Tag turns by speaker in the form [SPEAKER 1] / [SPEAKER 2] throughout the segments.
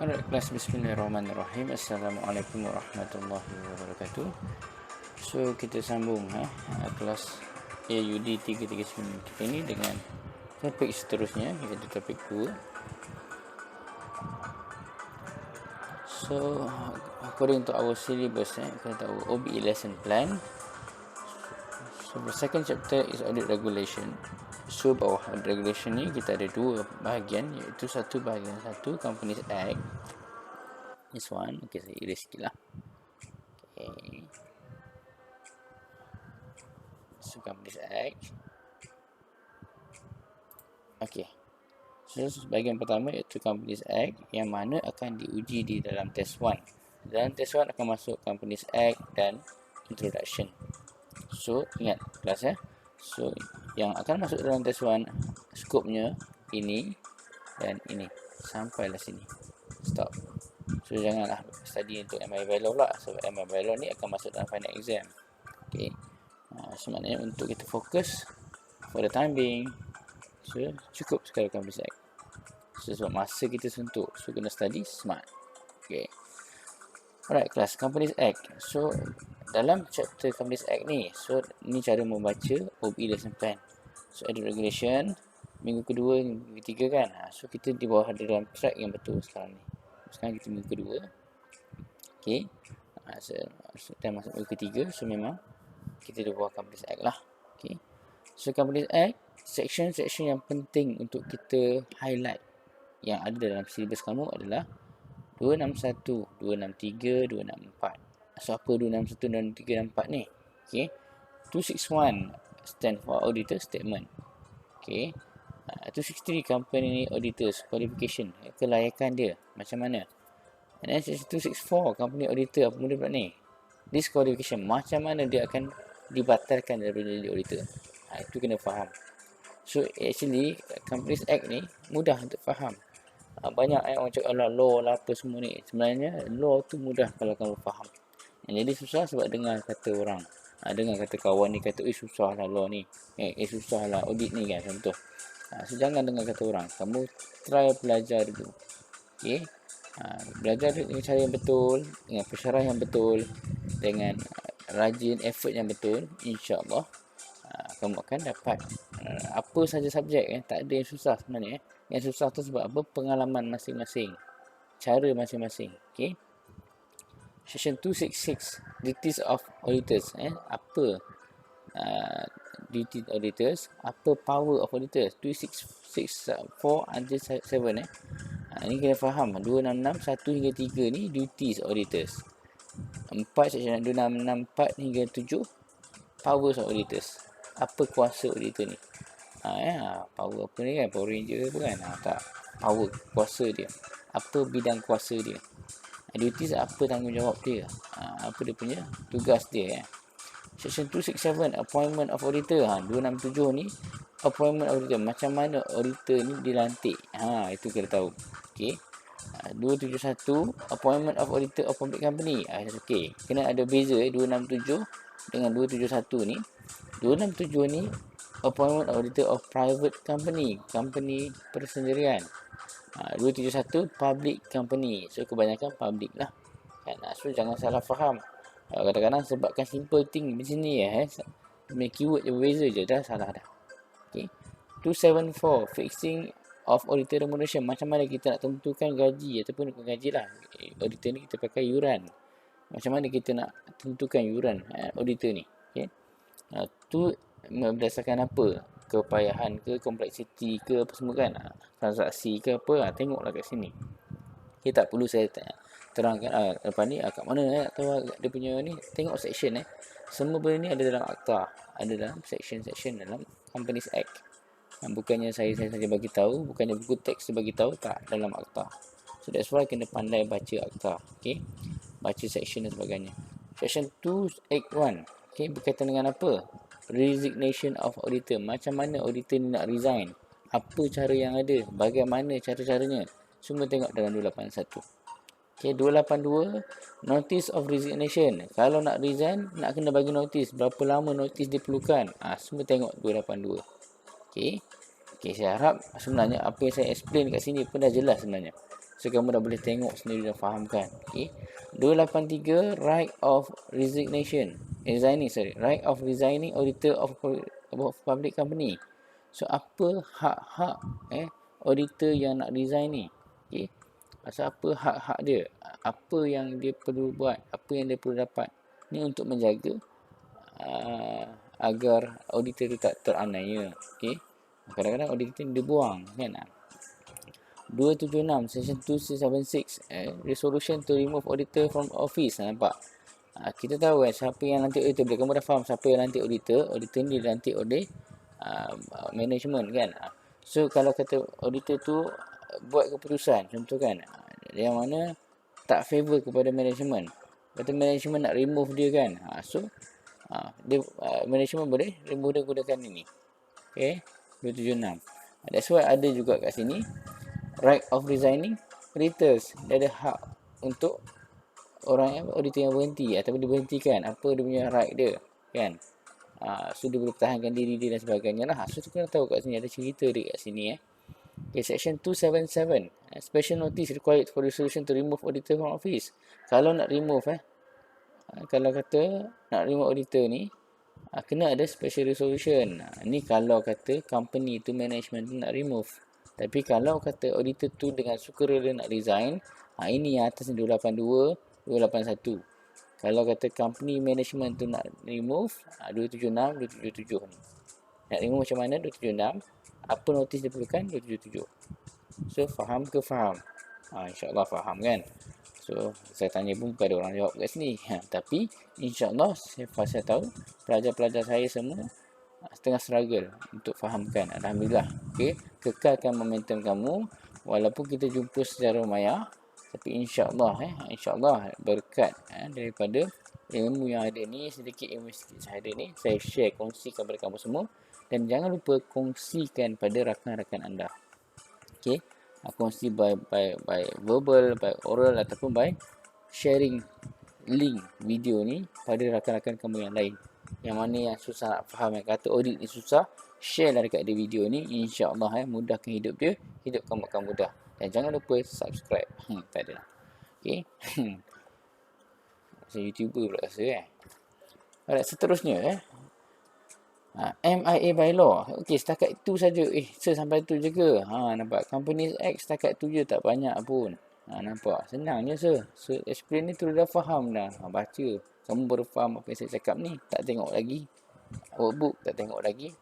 [SPEAKER 1] Alright, kelas Bismillahirrahmanirrahim. Assalamualaikum warahmatullahi wabarakatuh. So kita sambung kelas AUD 339 kita ini dengan topik seterusnya, iaitu topik 2. So according to our syllabus, kita tahu OBE lesson plan. So the second chapter is audit regulation. So bawah audit regulation ni kita ada dua bahagian, iaitu satu bahagian satu Companies Act. This one, okay, saya erase sikit lah. Okay. So Companies Act. Okay. So bahagian pertama iaitu Companies Act, yang mana akan diuji di dalam test 1. Dalam test 1 akan masuk Companies Act dan Introduction. So ingat kelas So yang akan masuk dalam test 1, skopnya ini dan ini. Sampailah sini. Stop. So janganlah study untuk MI Value pula, sebab MI Value ni akan masuk dalam final exam. Okay. So maknanya untuk kita fokus for the time being, so cukup sekali Companies Act. So sebab masa kita suntuk, so kena study smart. Okay. Alright kelas, Companies Act. So dalam chapter Companies Act ni, so ni cara membaca OBE lesson plan. So ada regulation minggu kedua, minggu ketiga kan. So kita di bawah ada dalam track yang betul sekarang ni. Sekarang kita minggu kedua. Okay. So time masuk minggu ketiga, so memang kita di bawah Companies Act lah. Okay. So Companies Act, section-section yang penting untuk kita highlight yang ada dalam syllabus kamu adalah 261, 263, 264. So apa 261, 263 dan 4 ni? Okay. 261 stand for auditor statement. Okay. 263 company auditors qualification, kelayakan dia macam mana. And then 264 company auditor, apa benda pula ni? Disqualification, macam mana dia akan dibatalkan daripada jadi auditor. Itu kena faham. So actually Companies Act ni mudah untuk faham. Banyak orang cakap law lah apa semua ni. Sebenarnya law tu mudah kalau kamu faham. Yang jadi susah sebab dengar kata orang. Dengar kata kawan ni kata, susah lah law ni. Susah lah audit ni kan, contoh. So jangan dengar kata orang. Kamu try belajar dulu. Okay. Belajar dengan cara yang betul, dengan pensyarah yang betul, dengan rajin, effort yang betul, insya-Allah kamu akan dapat apa saja subjek. Tak ada yang susah sebenarnya. Yang susah tu sebab apa? Pengalaman masing-masing, cara masing-masing. Okay. Section 266 duties of auditors. Apa duty auditors, apa power of auditors. 2664 until 7 ini kena faham. 266 1 hingga 3 ni duties auditors. 4 section 2664 hingga 7 powers of auditors. Apa kuasa auditor ni? Power apa ni kan? Power Ranger apa kan? Tak. Power, kuasa dia. Apa bidang kuasa dia? Duties apa tanggungjawab dia? Apa dia punya tugas dia. Section 267 appointment of auditor. 267 ni appointment auditor. Macam mana auditor ni dilantik? Itu kita tahu. Okey. 271 appointment of auditor of public company. Okey. Kena ada beza 267 dengan 271 ni. 267 ni appointment auditor of private company, company persendirian. 271 public company. So kebanyakan public lah. Kan? So jangan salah faham. Kadang-kadang sebabkan simple thing macam ni punya keyword je berbeza je dah salah dah. Okay. 274 fixing of auditor remuneration. Macam mana kita nak tentukan gaji ataupun bukan gaji lah. Auditor ni kita pakai yuran. Macam mana kita nak tentukan yuran auditor ni. Okay. Tu berdasarkan apa? Kepayahan ke, kompleksiti ke, apa semua kan. Transaksi ke apa. Tengoklah kat sini. Okay, tak perlu saya terangkan lepas ni kat mana tahu dia punya ni. Tengok section semua benda ni ada dalam akta, ada dalam section-section dalam Companies Act. Bukannya saya saja bagi tahu, bukannya buku teks dia bagi tahu, tak, dalam akta. So that's why kena pandai baca akta. Okey, baca section dan sebagainya. Section 281, okey, berkaitan dengan apa? Resignation of auditor. Macam mana auditor ni nak resign? Apa cara yang ada? Bagaimana cara-caranya? Semua tengok dalam 281. Okay, 282 notice of resignation. Kalau nak resign, nak kena bagi notice. Berapa lama notice diperlukan? Semua tengok 282. Okay, saya harap sebenarnya apa yang saya explain kat sini pun dah jelas sebenarnya. So kamu dah boleh tengok sendiri dan fahamkan. Okay. 283 right of resignation. Right of resigning auditor of public company. So apa hak-hak auditor yang nak resign ni? Okay. Pasal apa hak-hak dia? Apa yang dia perlu buat? Apa yang dia perlu dapat? Ni untuk menjaga agar auditor tu tak teraniaya. Okay. Kadang-kadang auditor dia buang kan. 276 section 276 resolution to remove auditor from office. Nampak? Kita tahu kan siapa yang lantik auditor. Bila kamu dah faham siapa yang lantik auditor, auditor ni dilantik oleh management kan. So kalau kata auditor tu buat keputusan, contoh kan, yang mana tak favor kepada management, kata management nak remove dia kan, so dia management boleh remove dia gunakan ini. Okay, 276. That's why ada juga kat sini right of resigning auditors. Dia ada hak untuk orang yang auditor yang berhenti ataupun diberhentikan, apa dia punya right dia kan. So dia boleh pertahankan diri dia dan sebagainya lah. So tu kena tahu kat sini, ada cerita dia kat sini Okay, section 277 special notice required for resolution to remove auditor from office. Kalau nak remove kalau kata nak remove auditor ni, kena ada special resolution. Ni kalau kata company tu, management tu nak remove. Tapi kalau kata auditor tu dengan sukarela nak resign, ini yang atas ni 282, 281. Kalau kata company management tu nak remove, 276, 277 ni. Nak remove macam mana? 276. Apa notis dia perlukan? 277. So faham ke faham? InsyaAllah faham kan? So saya tanya pun bukan ada orang jawab kat sini. Tapi insyaAllah saya tahu pelajar-pelajar saya semua setengah struggle untuk fahamkan. Alhamdulillah. Okay. Kekalkan momentum kamu. Walaupun kita jumpa secara maya, tapi insyaAllah berkat daripada ilmu yang ada ni, sedikit ilmu saya ada ni, saya share, kongsikan kepada kamu semua. Dan jangan lupa kongsikan pada rakan-rakan anda. Okay. Kongsi by verbal, by oral ataupun by sharing link video ni pada rakan-rakan kamu yang lain. Yang mana yang susah nak faham, yang kata audit ni susah, share lah dekat dia video ni. InsyaAllah mudahkan hidup dia, hidup kamu akan mudah. Dan jangan lupa subscribe. Tak ada lah. Okay. Saya YouTuber pula rasa Alright, seterusnya MIA bylaw. Okey, setakat itu saja. Sampai tu je ke? Nampak. Companies Act setakat tu je, tak banyak pun. Nampak. Senang je, So, explain ni tu dah faham dah. Baca. Kamu baru faham apa yang saya cakap ni. Tak tengok lagi workbook, tak tengok lagi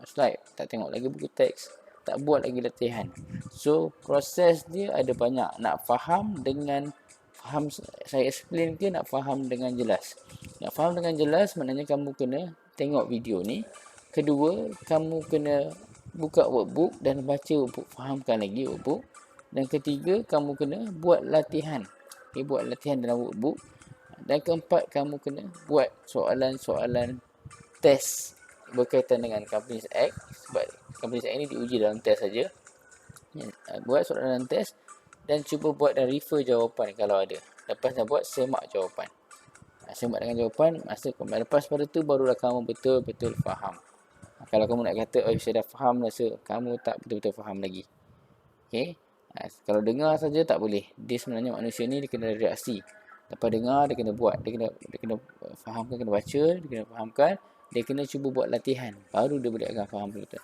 [SPEAKER 1] slide, tak tengok lagi buku teks, tak buat lagi latihan. So, proses dia ada banyak. Nak faham dengan faham saya explain ke nak faham dengan jelas? Nak faham dengan jelas maknanya kamu kena tengok video ni. Kedua, kamu kena buka workbook dan baca workbook, fahamkan lagi workbook. Dan ketiga, kamu kena buat latihan. Buat latihan dalam workbook. Dan keempat, kamu kena buat soalan-soalan test berkaitan dengan Companies Act. Sebab Companies Act ni diuji dalam test saja. Buat soalan test dan cuba buat dan refer jawapan kalau ada. Lepas dah buat, semak jawapan. Semak dengan jawapan, lepas pada tu barulah kamu betul-betul faham. Kalau kamu nak kata, saya dah faham, rasa kamu tak betul-betul faham lagi. Okay. Kalau dengar saja tak boleh. Dia sebenarnya manusia ni dia kena reaksi. Lepas dengar, dia kena buat. Dia kena fahamkan, kena baca, dia kena fahamkan. Dia kena cuba buat latihan. Baru dia boleh akan faham betul-betul.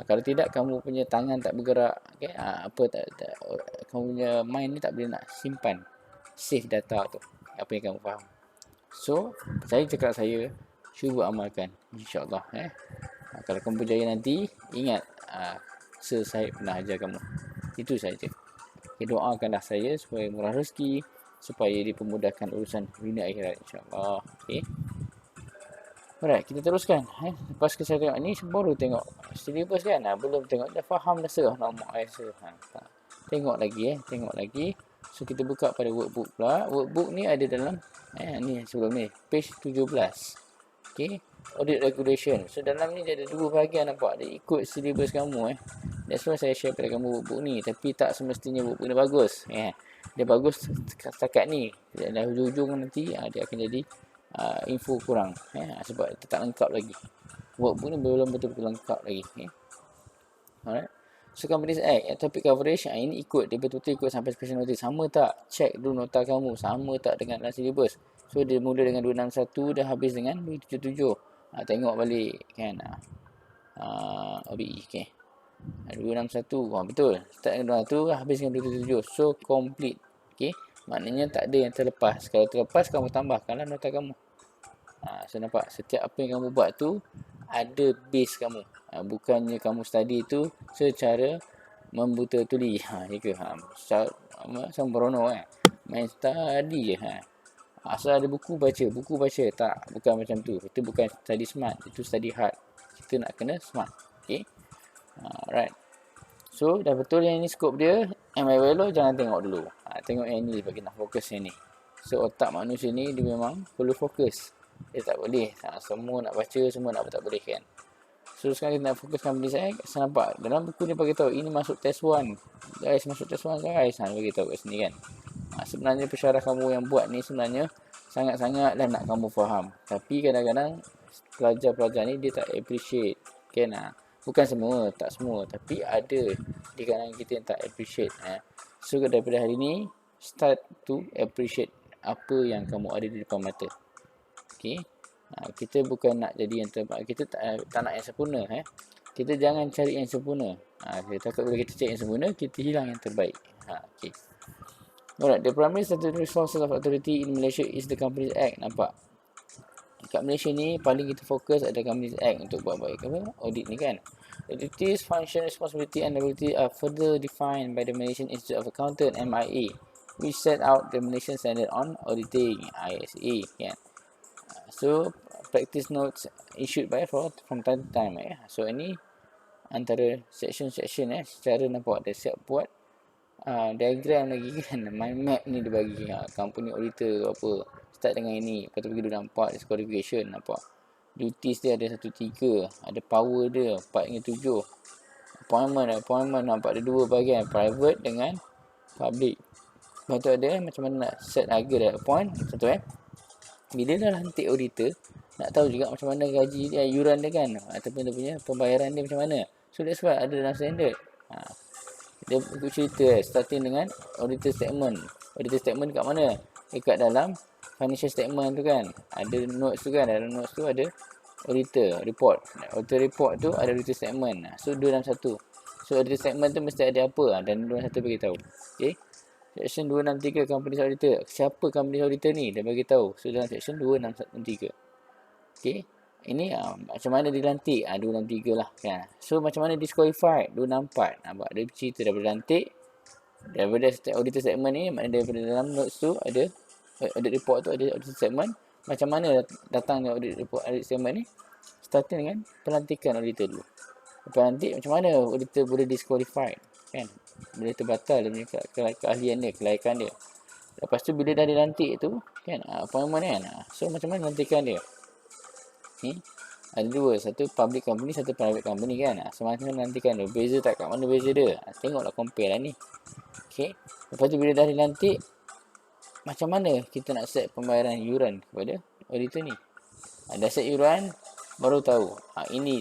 [SPEAKER 1] Kalau tidak, kamu punya tangan tak bergerak. Okay. Kamu punya mind ni tak boleh nak simpan, save data tu. Apa yang kamu faham. So, saya cakap saya cuba amalkan. InsyaAllah. Kalau kamu berjaya nanti, ingat saya pernah ajar kamu. Itu saja. Doakanlah saya supaya murah rezeki, supaya dipermudahkan urusan dunia akhirat, insyaAllah. Okay. Alright, kita teruskan. Lepas saya tengok ni, baru tengok syllabus kan. Belum tengok, dah faham dah serah nak mak saya. Tengok lagi. So, kita buka pada workbook pula. Workbook ni ada dalam, ni sebelum ni, page 17. Okay. Audit regulation. So dalam ni dia ada dua bahagian, nampak. Dia ikut syllabus kamu That's why saya share pada kamu workbook ni. Tapi tak semestinya workbook ni bagus. Dia bagus setakat ni. Dah hujung-hujung nanti dia akan jadi info kurang. Sebab dia tak lengkap lagi. Workbook ni belum betul-betul lengkap lagi. Alright. So Companies Act, topic coverage, ini ikut, dia betul-betul ikut sampai special notice. Sama tak? Check dulu nota kamu, sama tak dengan dalam syllabus. So dia mula dengan 261, dah habis dengan 277. Tengok balik kan. OBE, okay. 261, betul. Start dengan 261, habis dengan 277. So complete, okay. Maknanya tak ada yang terlepas. Kalau terlepas, kamu tambahkanlah nota kamu. So nampak, setiap apa yang kamu buat tu ada base kamu. Bukannya kamu study tu secara membuta tuli. Ya ke? Sembrono main study je. Asal ada buku baca. Tak, bukan macam tu. Itu bukan study smart, itu study hard. Kita nak kena smart. Okay. Alright. So dah betul yang ni skop dia. MIWLO jangan tengok dulu. Tengok yang ni bagi nak fokus yang ni. So otak manusia ni dia memang perlu fokus. Dia tak boleh semua nak baca, semua nak tak boleh kan. So sekarang kita nak fokus Companies Act. Saya nampak dalam buku ni bagi tahu ini masuk test 1. Guys, masuk test 1 guys. Bagi tahu kat sini kan. Sebenarnya pensyarah kamu yang buat ni sebenarnya sangat-sangatlah nak kamu faham. Tapi kadang-kadang pelajar-pelajar ni dia tak appreciate kan. Bukan semua, tak semua, tapi ada di kalangan kita yang tak appreciate. So daripada hari ni start to appreciate apa yang kamu ada di depan mata. Okay. Kita bukan nak jadi yang terbaik. Kita tak nak yang sempurna. Kita jangan cari yang sempurna. Kita takut bila kita cari yang sempurna, kita hilang yang terbaik. Okay. Alright, the primary statutory sources of authority in Malaysia is the Companies Act. Nampak? Kat Malaysia ni, paling kita fokus ada Companies Act untuk buat baik audit ni kan. The duties, function, responsibility and liability are further defined by the Malaysian Institute of Accountant, MIA, which set out the Malaysian Standard on Auditing, ISA kan. So practice notes issued by from time to time. So ini antara section secara nampak dia siap buat diagram lagi kan. Mind map ni dia bagi company auditor apa. Start dengan ini, lepas tu pergi dia nampak disqualification, nampak duties dia ada 1-3, ada power dia 4-7, appointment nampak ada 2 bahagian, private dengan public. Lepas tu ada macam mana nak set harga dia appoint. Satu bila dah lantik auditor, nak tahu juga macam mana gaji dia, yuran dia kan, ataupun dia punya pembayaran dia macam mana. So that's why ada dalam standard. Dia ikut cerita starting dengan auditor statement. Auditor statement kat mana? Dekat dalam financial statement tu kan. Ada notes tu kan. Dalam notes tu ada auditor report. Auditor report tu ada auditor statement. So 2 dalam 1. So auditor statement tu mesti ada apa, dan 2 dalam 1 bagi tahu. Okay. Section 263 Companies Auditor. Siapa Companies Auditor ni? Dia bagi tahu. So dalam section 263. Okay. Ini macam mana dilantik? 263 lah kan. So macam mana disqualified? 264. Nampak dia cerita daripada lantik. Daripada auditor statement ni, maknanya daripada dalam notes tu ada audit report tu ada auditor statement. Macam mana datangnya audit report, audit statement ni? Starting dengan pelantikan auditor dulu. Pelantik macam mana auditor boleh disqualified kan? Boleh terbatal dia punya keahlian dia, kelaikan dia. Lepas tu bila dah dilantik tu kan, appointment kan. So macam mana lantikan dia? Ni ada 2, satu public company, satu private company kan. So macam mana lantikan dia? Beza tak? Kat mana beza dia? Tengoklah, compare lah ni. Okay. Lepas tu bila dah dilantik, macam mana kita nak set pembayaran yuran kepada auditor ni? Dah set yuran, baru tahu. Ini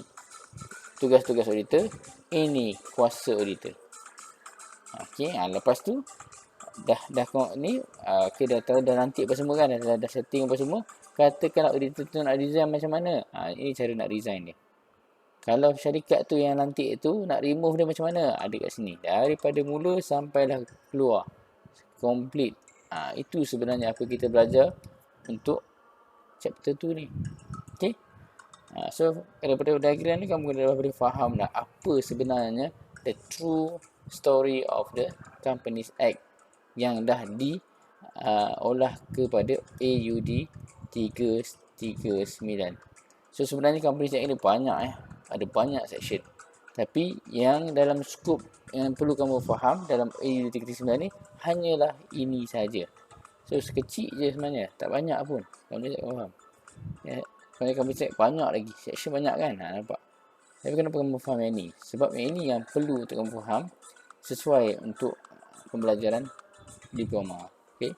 [SPEAKER 1] tugas-tugas auditor, ini kuasa auditor. Okay, lepas tu dah ni okay, dah tahu, dah lantik apa semua kan, dah setting apa semua. Katakanlah auditor tu nak resign macam mana? Ini cara nak resign dia. Kalau syarikat tu yang lantik tu nak remove dia macam mana? Ada kat sini. Daripada mula sampailah keluar. Complete. Itu sebenarnya apa kita belajar untuk chapter 2 ni. Okay. So daripada diagram ni kamu dah boleh faham dah apa sebenarnya the true story of the Companies Act yang dah diolah kepada AUD 339. So sebenarnya Companies Act ni banyak ada banyak section. Tapi yang dalam skop yang perlu kamu faham dalam AUD 339 ni hanyalah ini saja. So sekecil je sebenarnya, tak banyak pun. Kamu tak faham. Sebenarnya Companies Act banyak lagi, section banyak kan. Nampak. Tapi kenapa kamu faham yang ni? Sebab yang ini yang perlu untuk kamu faham sesuai untuk pembelajaran diploma. Okay.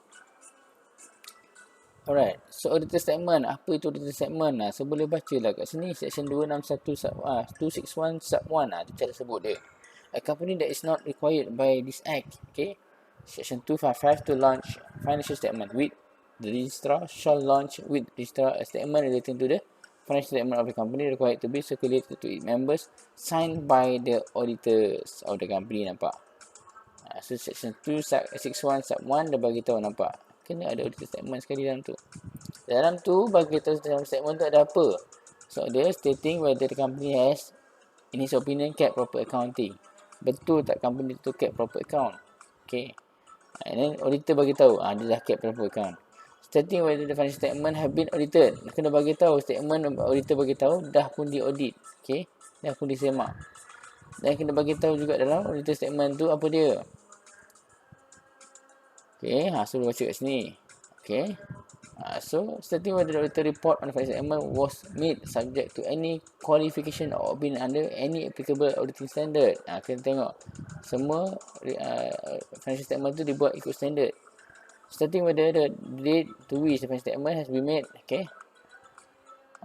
[SPEAKER 1] Alright. So auditor statement. Apa itu auditor statement? So boleh baca lah kat sini. Section 261 sub 1. Itu cara sebut dia. a company that is not required by this act. Okay, Section 255 to launch financial statement with the registrar shall launch with registrar a statement relating to the financial statement of the company required to be circulated to its members, signed by the auditors of the company. Nampak? So section 261 sub 1 dia bagi tahu, nampak? Kena ada auditor statement sekali dalam tu. Dalam tu bagi tahu dalam statement tu ada apa. So dia stating whether the company has, in his opinion, kept proper accounting. Betul tak company tu kept proper account? Okay. And then auditor bagi tahu, dia dah kept proper account. Stating whether the financial statement have been audited. Kena bagi tahu statement auditor bagi tahu dah pun diaudit. Okay. Dah pun disemak. Dan kena bagi tahu juga dalam auditor statement tu apa dia. Okay, so baca kat sini. Okay. So, stating whether the auditor report on the financial statement was made subject to any qualification or been under any applicable auditing standard. Kena tengok. Semua financial statement tu dibuat ikut standard. Stating whether the date to which the financial statement has been made. Okay.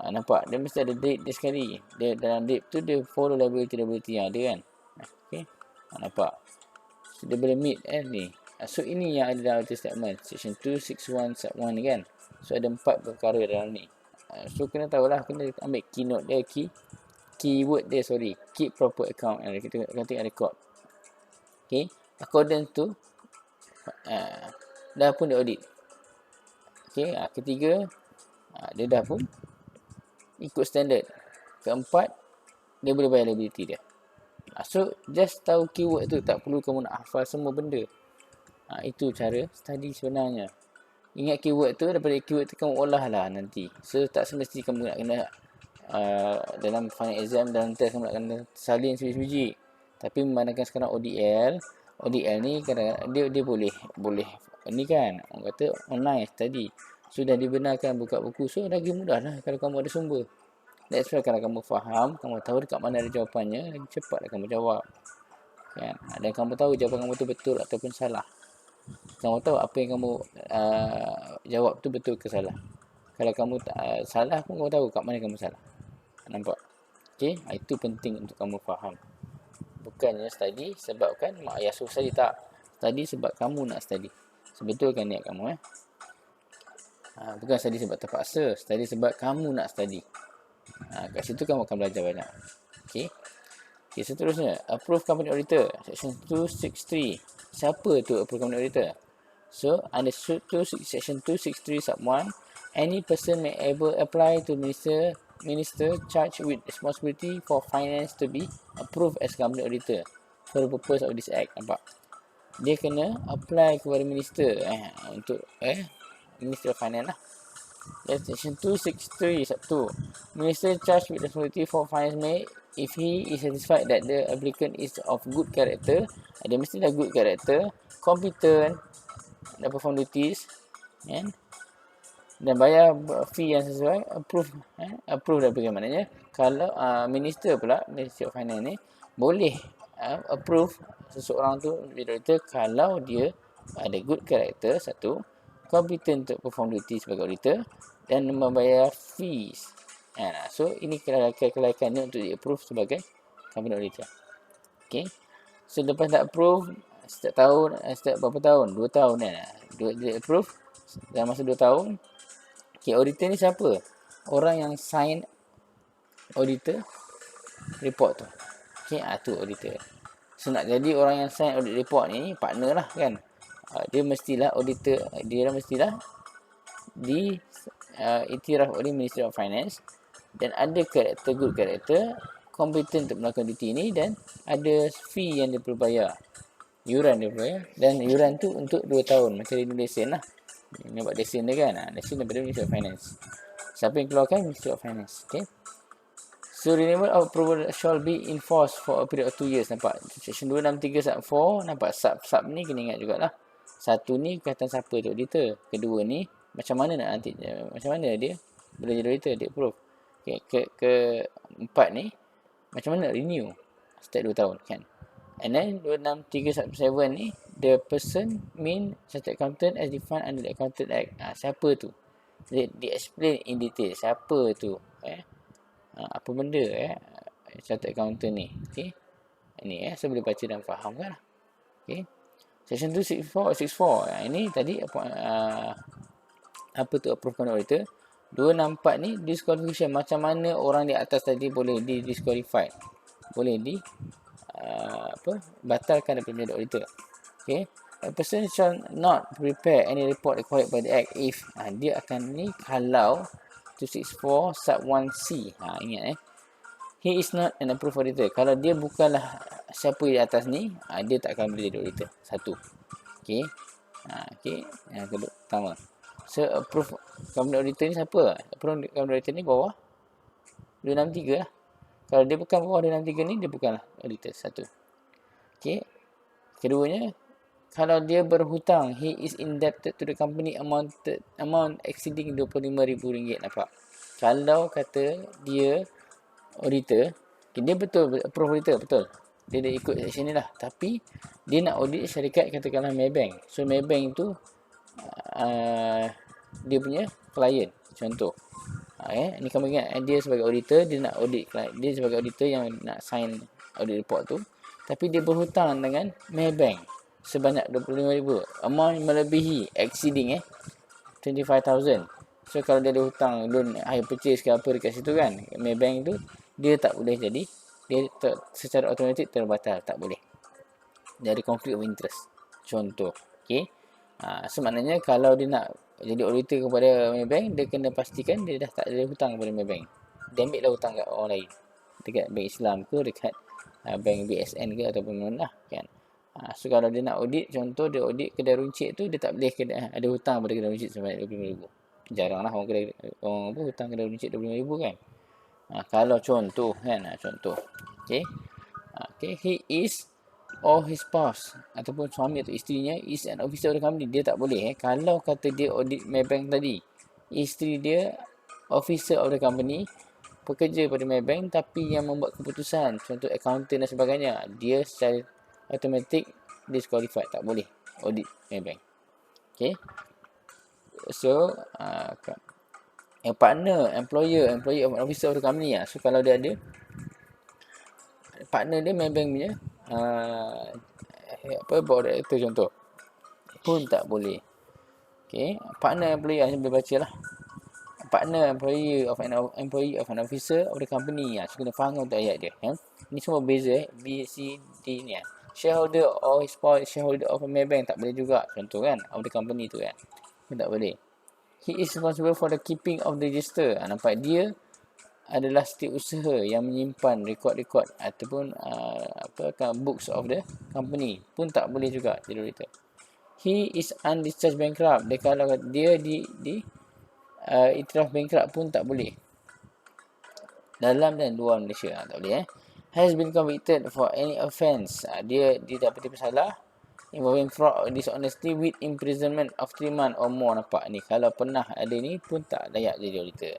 [SPEAKER 1] Nampak? Dia mesti ada date dia sekali. Dia dalam date tu dia follow liability yang ada kan. Okay. Nampak? So, dia boleh meet ni. So, ini yang ada dalam auditor statement. Section 261 sub 1 ni kan. So, ada 4 perkara dalam ni. So, kena tahulah. Kena ambil keynote dia. Keyword dia, sorry. Keep proper account. Kita tengok record. Okay. According to dah pun dia audit. Okay. Ketiga, dia dah pun ikut standard. Keempat, dia boleh bayar liability dia. So, just tahu keyword tu. Tak perlu kamu nak hafal semua benda. Itu cara study sebenarnya. Ingat keyword tu, daripada keyword tu kamu olah lah nanti. So, tak semesti kamu nak kena dalam final exam, dalam test kamu nak kena salin sebiji-sebiji. Tapi memandangkan sekarang ODL ni kadang-kadang dia boleh ni kan, orang kata online study. Sudah dibenarkan buka buku. So, lagi mudah lah kalau kamu ada sumber. That's why kalau kamu faham, kamu tahu dekat mana ada jawapannya, lagi cepatlah kamu jawab. Kan? Dan kamu tahu jawapan kamu tu betul ataupun salah. Kamu tahu apa yang kamu jawab tu betul ke salah. Kalau kamu salah pun kamu tahu kat mana kamu salah. Nampak? Okay? Itu penting untuk kamu faham. Bukannya study sebabkan mak ayah suruh study, tak. Study sebab kamu nak study. Sebetulkan niat kamu. Bukan study sebab terpaksa. Study sebab kamu nak study. Kat situ kamu akan belajar banyak. Okay? Okay, seterusnya, approve company auditor. Section 263. Siapa tu approve company auditor? So, under section 263 sub 1, any person may ever apply to minister charged with responsibility for finance to be approved as company auditor for the purpose of this act. Nampak? Dia kena apply kepada minister untuk Minister of Finance lah. That's section 263 sub 2. Minister charged with responsibility for finance may, if he is satisfied that the applicant is of good character, dia mestilah good character, competent, dan perform duties, dan bayar fee yang sesuai, approve dah bagaimananya. Kalau minister pula, Ministry of Finance ni, boleh approve seseorang tu jadi auditor kalau dia ada good character, satu, competent untuk perform duty sebagai auditor, dan membayar fees. So, ini kelayakannya untuk di-approve sebagai company auditor. Okay. So, lepas dah approve, setiap tahun, setiap berapa tahun? 2 tahun kan? Di-approve dalam masa 2 tahun. Okay, auditor ni siapa? Orang yang sign auditor report tu. Okay, tu auditor. So, nak jadi orang yang sign audit report ni, partner lah kan? Dia mestilah auditor, dia mestilah iktiraf oleh Ministry of Finance dan ada karakter, good karakter, kompetent untuk melakukan duty ini, dan ada fee yang dia perlu bayar, yuran dia perlu bayar, dan yuran tu untuk 2 tahun macam renew lesen lah. Nampak lesen dia kan, lesen daripada Ministry of Finance. Siapa yang keluarkan? Ministry of Finance. Okay. So, renewal of approval shall be enforced for a period of 2 years. Nampak? Section 263 sub 4. Nampak? Sub ni kena ingat jugalah. Satu ni kata siapa tu auditor. Kedua ni macam mana nak nanti, macam mana dia boleh jadi auditor, dia approve. Okay. Keempat ni macam mana nak renew setiap 2 tahun kan. And then 263 sub 7 ni, the person mean chartered accountant as defined under the Accountant Act. Siapa tu? Dia explain in detail siapa tu. Apa benda chartered accountant ni. Okay. Ini saya boleh baca dan faham kan. Okay. Section 264. Ini tadi apa tu approve auditor. 264 ni disqualification. Macam mana orang di atas tadi boleh di-disqualified. Boleh batalkan daripada menjadi auditor. Okay. A person shall not prepare any report required by the act if dia akan ni kalau 264 sub 1C. Ingat he is not an approved auditor. Kalau dia bukanlah siapa di atas ni, dia tak akan boleh jadi auditor. Satu. Okey. Okey. Yang kedua, pertama. So approved company auditor ni siapa? Approved company auditor ni bawah 263 lah. Kalau dia bukan bawah 263 ni, dia bukanlah auditor. Satu. Okey. Keduanya, kalau dia berhutang, he is indebted to the company amount exceeding RM25,000. Nampak? Kalau kata dia auditor, dia betul approve auditor, betul. Dia dah ikut section ni lah. Tapi, dia nak audit syarikat katakanlah Maybank. So, Maybank tu, dia punya client. Contoh. Ni kamu ingat, dia sebagai auditor, dia nak audit client. Dia sebagai auditor yang nak sign audit report tu. Tapi, dia berhutang dengan Maybank sebanyak RM25,000. Amount melebihi, exceeding 25,000. So kalau dia ada hutang loan hire purchase ke apa dekat situ kan, Maybank tu, dia tak boleh jadi, dia secara automatik terbatal, tak boleh. Dia ada conflict of interest. Contoh. Okay. So maknanya kalau dia nak jadi auditor kepada Maybank, dia kena pastikan dia dah tak ada hutang kepada Maybank. Dia ambil lah hutang kat orang lain. Dekat Bank Islam ke, dekat Bank BSN ke ataupun mana lah kan. So kalau dia nak audit, contoh dia audit kedai runcit tu, dia tak boleh ada hutang pada kedai runcit sampai RM25,000. Jarang lah orang hutang kedai runcit RM25,000 kan. Kalau contoh kan, contoh. Okay. Okay, he is or his spouse ataupun suami atau isterinya is an officer of the company. Dia tak boleh. Kalau kata dia audit Maybank tadi, isteri dia officer of the company, pekerja pada Maybank, tapi yang membuat keputusan, contoh accountant dan sebagainya, dia secara automatic disqualified, tak boleh audit Maybank. Okay. So partner, employee officer of the company lah. So kalau dia ada partner dia Maybank punya board director contoh, pun tak boleh. Okay. Partner employee saya boleh baca lah. Partner employee of an officer of the company. So kena faham untuk ayat dia. Ni semua beza B, C, D ni Shareholder or shareholder of a Maybank tak boleh juga. Contoh kan, of the company tu kan. Tak boleh. He is responsible for the keeping of the register. Nampak dia adalah setiausaha yang menyimpan rekod-rekod ataupun books of the company. Pun tak boleh juga jadi auditor. He is undischarged bankrupt. Dia kalau dia iktiraf bankrupt pun tak boleh. Dalam dan luar Malaysia tak boleh Has been convicted for any offence. Dia didapati bersalah involving fraud or dishonesty with imprisonment of 3 months or more. Nampak ni, kalau pernah ada ni pun tak layak jadi auditor.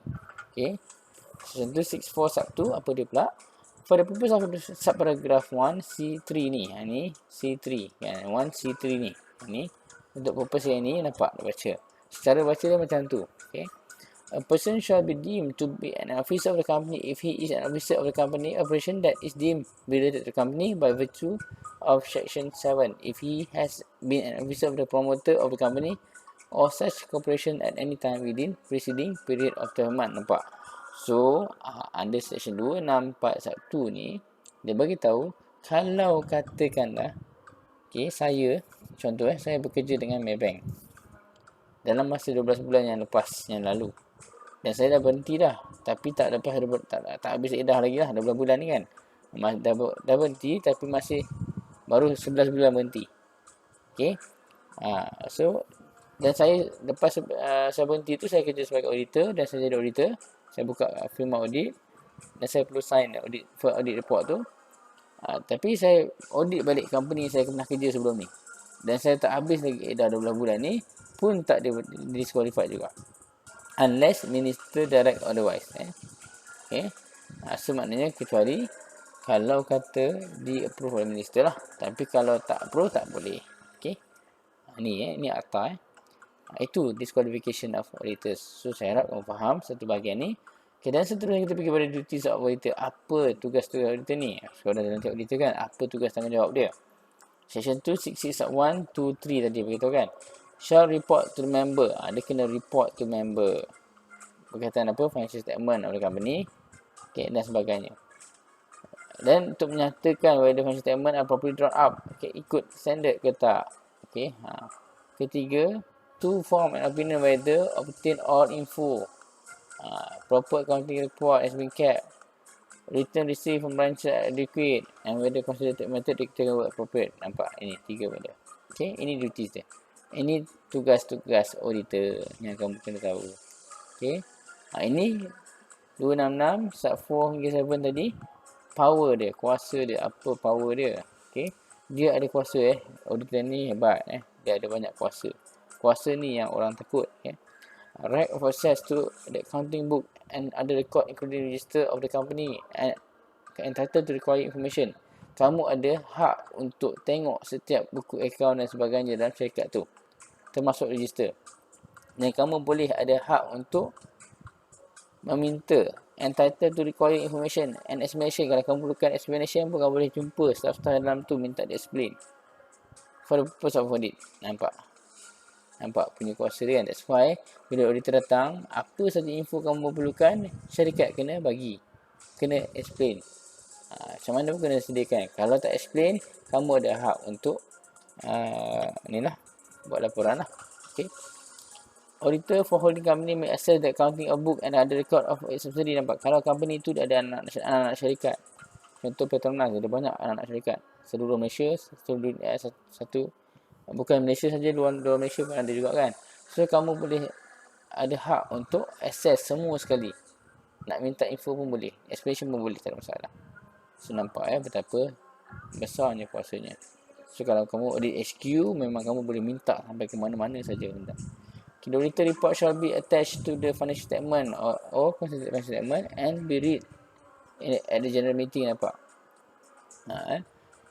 [SPEAKER 1] Okay. Section 264 sub 2, apa dia pula? For the purpose of subparagraph 1C3 ni. Ni C3 kan, 1C3 ni. Ni untuk purpose yang ni nampak dah baca. Secara baca dia macam tu. Okay. A person shall be deemed to be an officer of the company if he is an officer of the company operation that is deemed related to the company by virtue of section 7. If he has been an officer of the promoter of the company or such corporation at any time within preceding period of 12 months. Nampak? So, under section 264(1) ni, dia bagi tahu kalau katakanlah, okay, saya, contoh saya bekerja dengan Maybank dalam masa 12 bulan yang lepas, yang lalu. Dan saya dah berhenti dah. Tapi tak lepas tak habis edah lagi lah. 12 bulan ni kan. Dah berhenti tapi masih baru 11 bulan berhenti. Okay. So, dan saya lepas saya berhenti tu, saya kerja sebagai auditor dan saya jadi auditor. Saya buka firma audit dan saya perlu sign audit report tu. Tapi saya audit balik company saya pernah kerja sebelum ni. Dan saya tak habis lagi edah 12 bulan ni, pun tak disqualified juga. Unless minister direct otherwise. Okay. So maknanya kecuali kalau kata di approve oleh minister lah. Tapi kalau tak approve, tak boleh. Okay. Ni akta Itu disqualification of auditors. So saya harap kamu faham satu bahagian ni. Okay, dan seterusnya kita pergi pada duties of auditor. Apa tugas-tugas auditor ni? Sekarang dah nanti auditor kan, apa tugas tanggungjawab dia? Section 266(1), 2, 3 tadi beritahu kan. Shall report to the member. Dia kena report to member. Berkaitan apa? Financial statement of the company. Okay, dan sebagainya. Dan untuk menyatakan whether financial statement are properly drawn up. Okay, ikut standard ke tak. Okay. Ketiga, to form an opinion whether obtain all info. Proper accounting report has been kept. Return received from branch adequate. And whether considered method dictated were appropriate. Nampak? Ini 3 benda. Okay, ini duties dia. Ini tugas-tugas auditor yang kamu kena tahu. Okay. Ini 266, sub 4 hingga 7 tadi. Power dia, kuasa dia. Apa power dia? Okay. Dia ada kuasa Auditor ni hebat Dia ada banyak kuasa. Kuasa ni yang orang takut. Right of access to the accounting book and other record including register of the company and entitled to require information. Kamu ada hak untuk tengok setiap buku akaun dan sebagainya dalam syarikat tu, termasuk register. Dan kamu boleh ada hak untuk meminta entitled to require information and explanation. Kalau kamu perlukan explanation pun kamu boleh jumpa staff-staff dalam tu minta dia explain for the purpose of audit. Nampak punya kuasa dia kan. That's why bila auditor datang, apa saja info kamu perlukan, syarikat kena bagi, kena explain. Macam mana pun kena sediakan. Kalau tak explain, kamu ada hak untuk buat laporan lah. Okay. Auditor for holding company may access the accounting of book and other record of its subsidiary. Nampak, kalau company tu ada anak-anak syarikat, contoh Petronas ada banyak anak-anak syarikat seluruh Malaysia, seluruh dunia, bukan Malaysia saja, luar Malaysia pun ada juga kan. So kamu boleh ada hak untuk access semua sekali. Nak minta info pun boleh, explanation pun boleh, tak ada masalah. So nampak betapa besarnya kuasanya. So kalau kamu audit HQ, memang kamu boleh minta sampai ke mana-mana saja minta. The auditor report shall be attached to the financial statement or consolidated financial statement and be read at the general meeting. Nampak?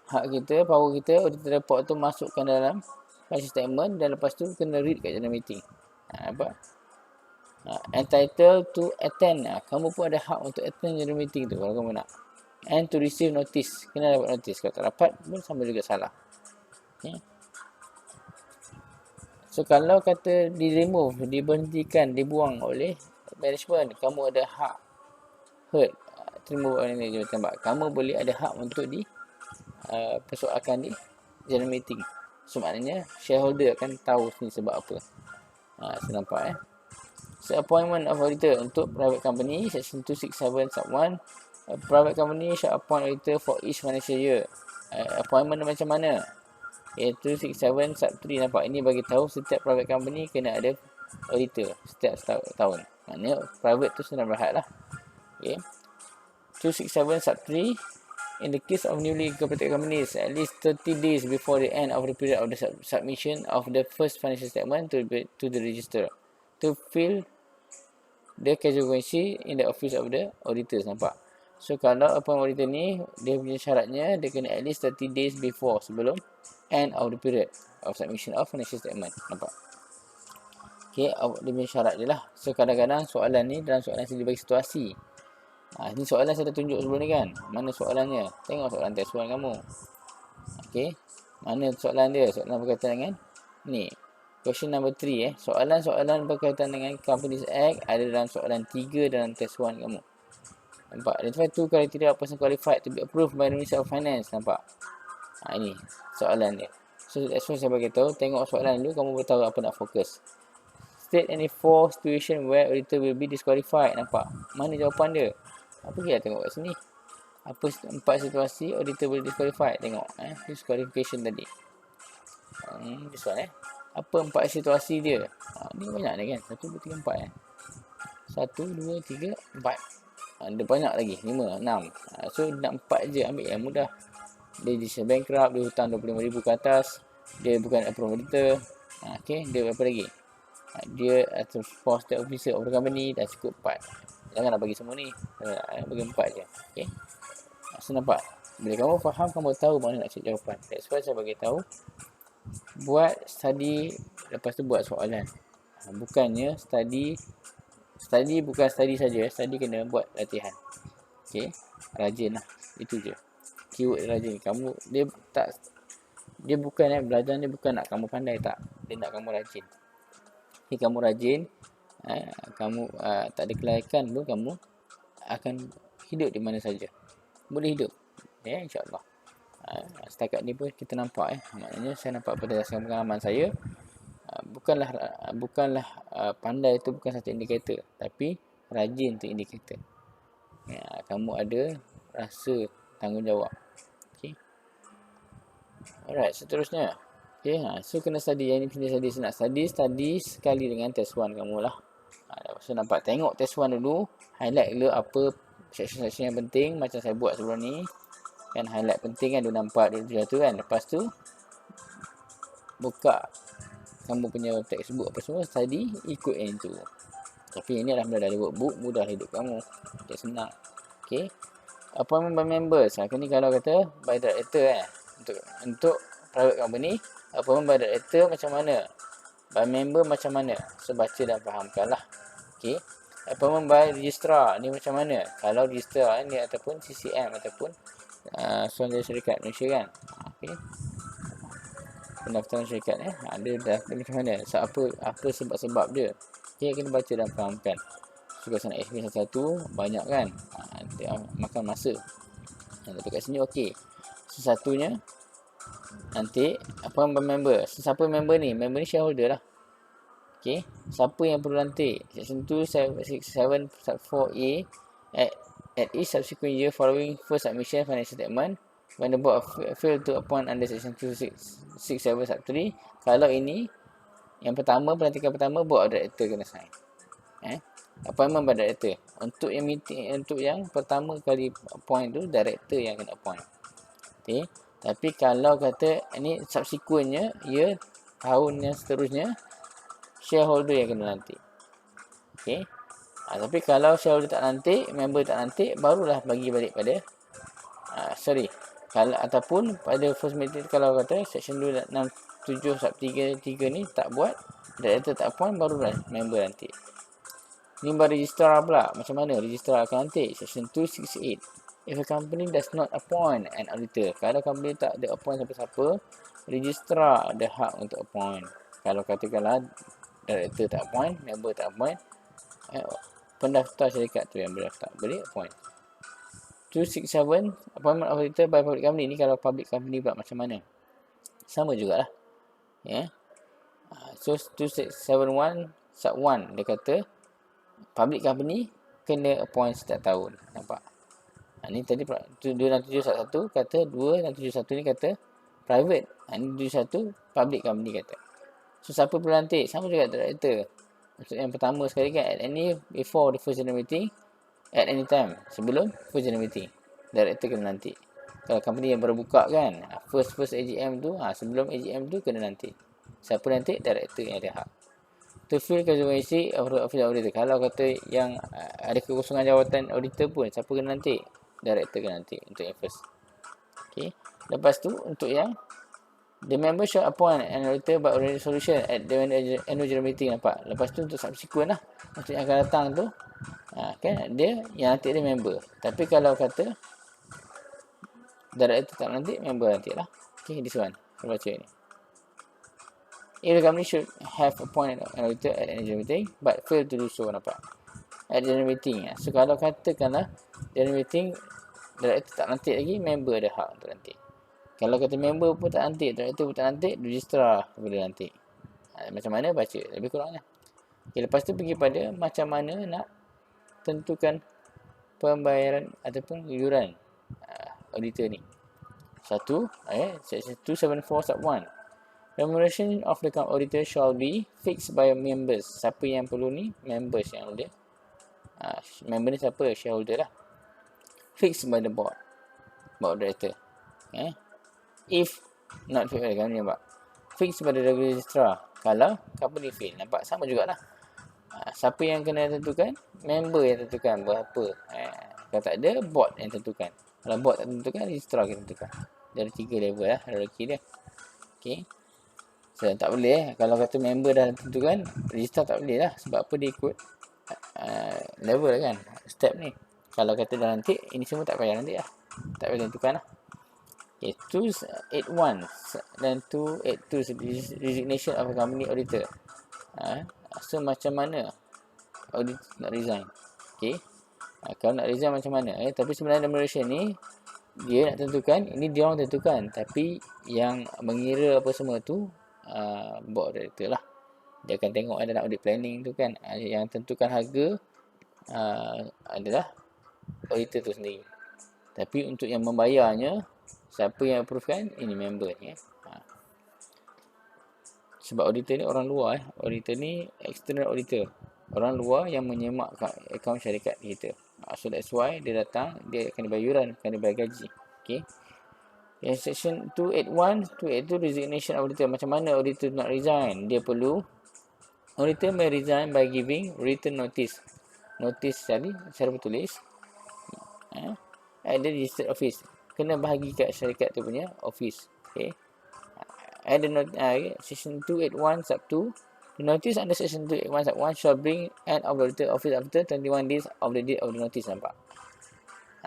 [SPEAKER 1] Hak kita, power kita, auditor report tu masukkan dalam financial statement dan lepas tu kena read kat general meeting. Nampak? Entitled to attend. Kamu pun ada hak untuk attend general meeting tu kalau kamu nak. And to receive notice. Kena dapat notice. Kalau tak dapat pun sama juga salah. Okay. So kalau kata di remove, diberhentikan, dibuang oleh management, kamu ada hak terima oleh management tambah. Kamu boleh ada hak untuk persoalkan di general meeting. So maknanya shareholder akan tahu ni sebab apa. So nampak So appointment of auditor untuk private company, section 267 sub 1. A private company shall appoint auditor for each financial year. Appointment macam mana? 267 sub 3. Nampak, ini bagi tahu setiap private company kena ada auditor setiap tahun. Maknanya private tu senang berhad lah. Okay. 267 sub 3. In the case of newly incorporated companies, at least 30 days before the end of the period of the submission of the first financial statement to the register to fill the casualty in the office of the auditors. Nampak? So kalau appointment auditor ni, dia punya syaratnya dia kena at least 30 days before, sebelum end of the period of submission of financial statement. Nampak? Okay, dia punya syarat je lah. So kadang-kadang soalan ni dalam soalan saya dibagi situasi. Ini soalan saya dah tunjuk sebelum ni kan. Mana soalannya? Tengok soalan test 1 kamu. Okay, mana soalan dia? Soalan berkaitan dengan ni. Question number 3 Soalan-soalan berkaitan dengan Companies Act ada dalam soalan 3 dalam test 1 kamu. Nampak? Identify 2 criteria of person qualified to be approved by the Ministry of Finance. Nampak? Ini soalan dia. So that's why saya bagi tahu, tengok soalan dulu, kamu boleh tahu apa nak fokus. State any 4 situation where auditor will be disqualified. Nampak? Mana jawapan dia? Apa kita tengok kat sini? Apa 4 situasi auditor boleh disqualified? Tengok disqualification tadi. This one Apa 4 situasi dia? Ni banyak ni kan? 1, 2, 3, 4 1, 2, 3, 4. Ada banyak lagi, 5, 6. So nak 4 je, ambil yang mudah. Dia judicial bankrupt, dia hutang 25,000 ke atas, dia bukan approved auditor. Okay, dia apa lagi? Dia for state officer of the company, dah cukup 4. Jangan nak bagi semua ni, bagi 4 je. Okay, so nampak? Bila kamu faham, kamu tahu mana nak cari jawapan. That's why saya bagi tahu, buat study, lepas tu buat soalan. Bukannya study Study bukan study saja, study kena buat latihan. Okay, rajin lah. Itu je. Keyword rajin. Kamu, dia bukan belajar ni bukan nak kamu pandai, tak. Dia nak kamu rajin. Okay, kamu rajin, kamu tak ada kelayakan pun, kamu akan hidup di mana saja. Boleh hidup. Ya, insyaAllah. Setakat ni pun kita nampak. Maknanya saya nampak berdasarkan pengalaman saya, bukanlah pandai itu bukan satu indikator, tapi rajin tu indikator. Kamu ada rasa tanggungjawab. Okay. Alright, seterusnya. Okay, so kena study. Yang ni pilih study. Nak study sekali dengan test 1 kamu lah. So nampak, tengok test 1 dulu. Highlight dulu apa section-section yang penting. Macam saya buat sebelum ni. Kan highlight penting kan, 264, 271 kan. Lepas tu buka kamu punya textbook apa semua, study, ikut yang tu. Tapi ini alhamdulillah dari workbook, mudah hidup kamu. Dia senang. Okay. Appointment by members. Ni kalau kata by director untuk private company, appointment by director macam mana? By member macam mana? So baca dan fahamkan lah. Okay. Appointment by registrar ni macam mana? Kalau registrar ni ataupun CCM ataupun Suruhanjaya Syarikat Malaysia kan. Okay. Pendaftaran syarikat dia macam mana? So, apa sebab-sebab dia? Okay, kena baca dan fahamkan. Suka sana SP 11 banyak kan, dia makan masa. Tapi kat sini okey. Sesatunya nanti apa member. Siapa member ni? Member ni shareholder lah. Okey, siapa yang perlu nanti? Section 267.4a at each subsequent year following first submission financial statement, when the board fail to appoint under section 267 3, kalau ini yang pertama, pelantikan pertama, board of director kena sign. Appointment by director. Untuk yang meeting, untuk yang pertama kali appoint tu, director yang kena appoint. Okay. Tapi kalau kata ini subsequentnya, ya tahun yang seterusnya, shareholder yang kena lantik. Okay. Tapi kalau shareholder tak lantik, member tak lantik, barulah bagi balik pada kalau ataupun pada first meeting, kalau kata section 267 sub 3 ni tak buat, director tak appoint, barulah member lantik. Ni baru registrar pula. Macam mana registrar akan nanti? Section 268. If a company does not appoint an auditor. Kalau company tak ada appoint siapa-siapa, registrar ada hak untuk appoint. Kalau katakanlah director tak appoint, member tak appoint, pendaftar syarikat tu yang berdaftar boleh appoint. 267, appointment of auditor by public company. Ni kalau public company pula macam mana? Sama jugalah. Ya. So 2671 sub 1 dia kata public company kena appoint setiap tahun. Nampak? Ni tadi 271 kata 271 ni kata private. Ni 271 public company kata. So siapa perlu lantik? Sama juga director. Maksud yang pertama sekali kan, at any before the first general meeting, at any time sebelum first general meeting, director kena lantik. Kalau company yang baru buka kan, first AGM tu, sebelum AGM tu kena lantik. Siapa lantik? Director yang ada hak. To fill vacancy of auditor. Kalau kata yang ada kekosongan jawatan auditor pun, siapa kena nanti? Director kena nanti untuk yang first. Okay. Lepas tu untuk yang the member shall appoint an auditor by resolution at the annual general meeting. Nampak? Lepas tu untuk subsequent lah, untuk yang akan datang tu, kan dia yang nanti dia member. Tapi kalau kata director tak nanti, member nanti lah. Okay, this one. Saya baca ni. If the company should have appointed an auditor at an general meeting, but fail to do so, nampak? At general meeting. So, kalau katakanlah general meeting, director tak lantik lagi, member ada hak untuk lantik. Kalau kata member pun tak lantik, director pun tak lantik, registrar boleh lantik. Macam mana? Baca. Lebih kurangnya. Okay, lepas tu pergi pada macam mana nak tentukan pembayaran ataupun iuran auditor ni. Satu, section 274 sub 1. Remuneration of the auditor shall be fixed by members. Siapa yang perlu ni? Members yang ada. Member ni siapa? Shareholder lah. Fixed by the board. Board director. If not fixed by the company, nampak? Fixed by the registrar. Kalau company fail. Nampak? Sama jugalah. Siapa yang kena tentukan? Member yang tentukan berapa. Kalau tak ada, board yang tentukan. Kalau board tak tentukan, registrar yang tentukan. Dari 3 level lah hierarchy dia. Okay. So, tak boleh kalau kata member dah tentukan, register tak boleh lah. Sebab apa dia ikut level kan, step ni. Kalau kata dah nanti, ini semua tak payah nanti lah, tak payah tentukan lah. Okay, 281 dan 282 resignation of a company auditor. So macam mana audit nak resign? Okay, kalau nak resign macam mana? Tapi sebenarnya remuneration ni dia nak tentukan, ini dia orang tentukan, tapi yang mengira apa semua tu board director lah. Dia akan tengok ada nak audit planning tu kan, yang tentukan harga adalah auditor tu sendiri. Tapi untuk yang membayarnya, siapa yang approve kan? Ini member ni. Sebab auditor ni orang luar. Auditor ni external auditor, orang luar yang menyemak akaun syarikat kita. So that's why dia datang, dia akan dibayar yuran, akan dibayar gaji. Okay. Yang section 281, 282 resignation auditor. Macam mana auditor nak resign? Dia perlu, auditor may resign by giving written notice. Notice tadi secara bertulis at the registered office. Kena bahagi kat syarikat tu punya office. Okay. At the section 281 sub 2, the notice under section 281 sub 1 shall bring end of the auditor office after 21 days of the date of the notice. Nampak?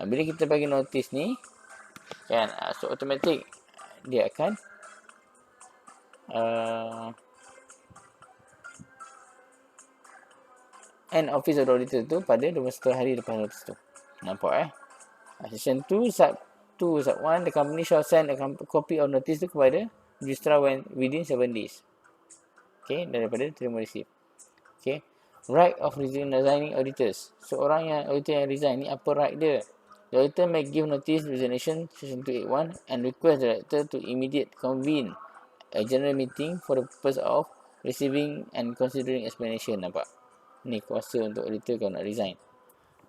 [SPEAKER 1] Bila kita bagi notice ni kan, so automatic dia akan end office of the auditor tu pada 21 hari lepas notice tu. Nampak Section 2 sub 2 sub 1, the company shall send a copy of notice tu kepada registrar within 7 days. Okay, daripada terima receipt. Okay, right of resigning auditors. So orang yang auditor yang resign ni, apa right dia? The auditor may give notice resignation section 281 and request the director to immediate convene a general meeting for the purpose of receiving and considering explanation. Nampak? Ni kuasa untuk auditor kalau nak resign.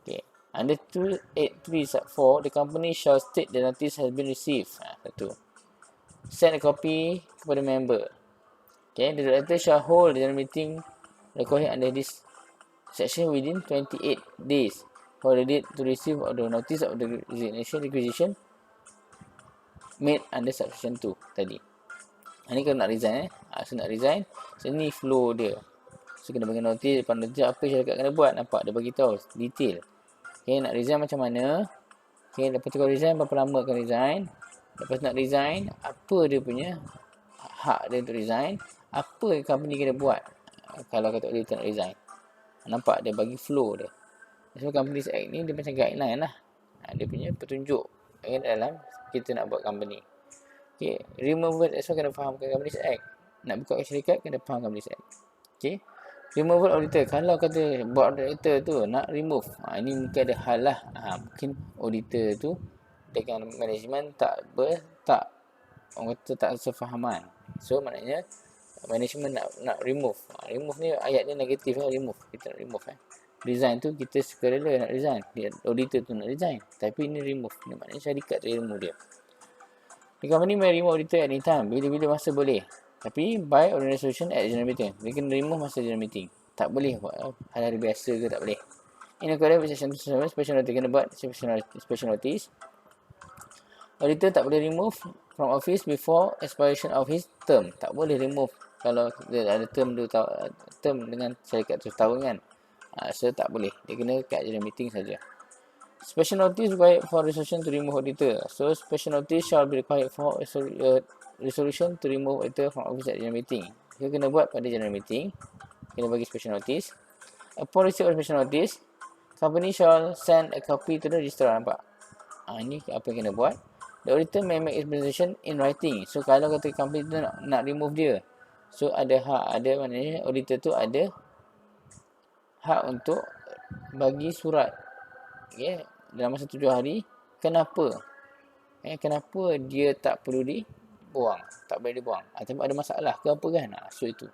[SPEAKER 1] Okay. Under 283 sub 4, the company shall state the notice has been received. Satu. Send a copy kepada member. Okay, the director shall hold the general meeting recorded under this section within 28 days for the date to receive of the notice of the resignation requisition made under subsection 2 tadi. Ini kalau nak resign so nak resign, so ni flow dia. So kena bagi notice, depan notice apa syarikat kena buat, nampak dia bagi tahu detail. Okay, nak resign macam mana? Okay, lepas tu kalau resign berapa lama akan resign? Lepas nak resign, apa dia punya hak dia untuk resign? Apa yang company kena buat kalau kata dia nak resign? Nampak dia bagi flow dia. So Companies Act ni dia macam guideline lah. Dia punya petunjuk dalam kita nak buat company. Okay, removal, so kena fahamkan Companies Act. Nak buka syarikat kena faham Companies Act. Okay, removal auditor. Kalau kata board director tu nak remove, ini mungkin ada hal lah. Mungkin auditor tu dengan management tak orang kata tak sefahaman. So maknanya management nak remove. Remove ni ayat dia negatif remove. Kita nak remove resign tu kita sukarela nak resign. Auditor tu nak resign. Tapi ini remove. Ni maknanya syarikat tu remove dia. The company may remove auditor at any time. Bila-bila masa boleh. Tapi by ordinary resolution at general meeting. Dia kena remove masa general meeting. Tak boleh buat hari-hari biasa ke tak boleh. In accordance with section 27, special notice kena buat special notice. Auditor tak boleh remove from office before expiration of his term. Tak boleh remove kalau dia ada term dengan syarikat tu tahun kan. So tak boleh. Dia kena kat general meeting saja. Special notice required for resolution to remove auditor. So special notice shall be required for resolution to remove auditor from office at general meeting. Dia kena buat pada general meeting. Kena bagi special notice. Upon receipt of special notice, company shall send a copy to the registrar. Nampak? Ini apa yang kena buat. The auditor may make its presentation in writing. So kalau kata company tu nak remove dia, so ada hak, ada maknanya auditor tu ada hak untuk bagi surat dalam masa 7 hari. Kenapa? Kenapa dia tak perlu dibuang, tak boleh dibuang, atau ada masalah ke apa kan. So itu.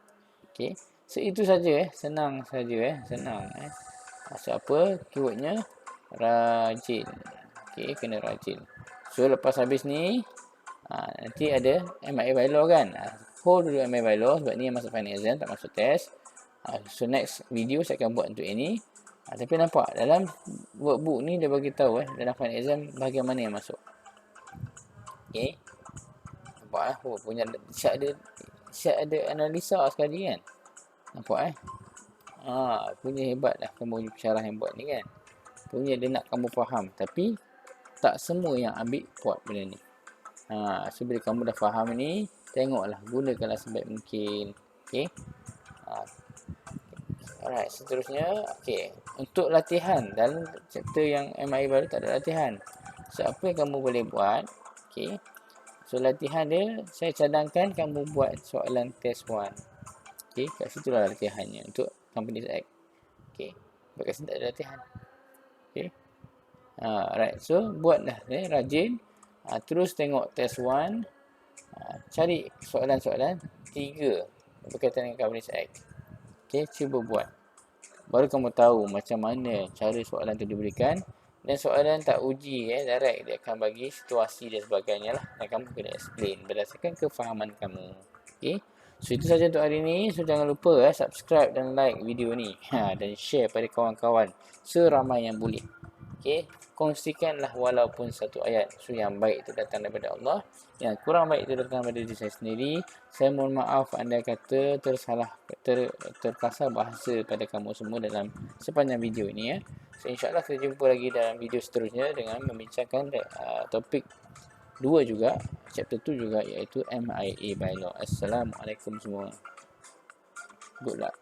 [SPEAKER 1] Okay. So itu saja senang saja senang so apa keywordnya? Rajin. Okay, kena rajin. So lepas habis ni nanti ada MIA bylaw kan. Hold dulu MIA bylaw sebab ni yang masuk final exam, tak masuk test. So next video saya akan buat untuk ini. Tapi nampak dalam workbook ni dia bagi tahu dalam final exam bahagian mana yang masuk. Okay. Nampak punya siap ada analisa sekali kan. Nampak Punya hebat lah kamu pensyarah yang buat ni kan. Punya dia nak kamu faham. Tapi tak semua yang ambil kuat benda ni. So bila kamu dah faham ni, tengoklah, gunakanlah sebaik mungkin. Okay. Alright, seterusnya, okay. Untuk latihan, dalam chapter yang MI baru tak ada latihan. So apa yang kamu boleh buat, okay. So latihan dia, saya cadangkan kamu buat soalan test 1. Okay, kat situ lah latihannya untuk Companies Act. Okay, kat sini tak ada latihan. Okay. Right, so buatlah, rajin. Terus tengok test 1. Cari soalan-soalan 3 berkaitan dengan Companies Act. Okay, cuba buat. Baru kamu tahu macam mana cara soalan tu diberikan. Dan soalan tak uji, direct. Dia akan bagi situasi dan sebagainya lah. Dan kamu kena explain berdasarkan kefahaman kamu. Okay. So itu saja untuk hari ni. So jangan lupa subscribe dan like video ni. Dan share pada kawan-kawan seramai yang boleh. Okay. Kongsikanlah walaupun satu ayat. So yang baik itu datang daripada Allah. Yang kurang baik itu datang daripada diri saya sendiri. Saya mohon maaf andai kata terkasar bahasa pada kamu semua dalam sepanjang video ini. So insyaAllah kita jumpa lagi dalam video seterusnya dengan membincangkan topik 2 juga, chapter 2 juga, iaitu MIA by law. Assalamualaikum semua. Good luck.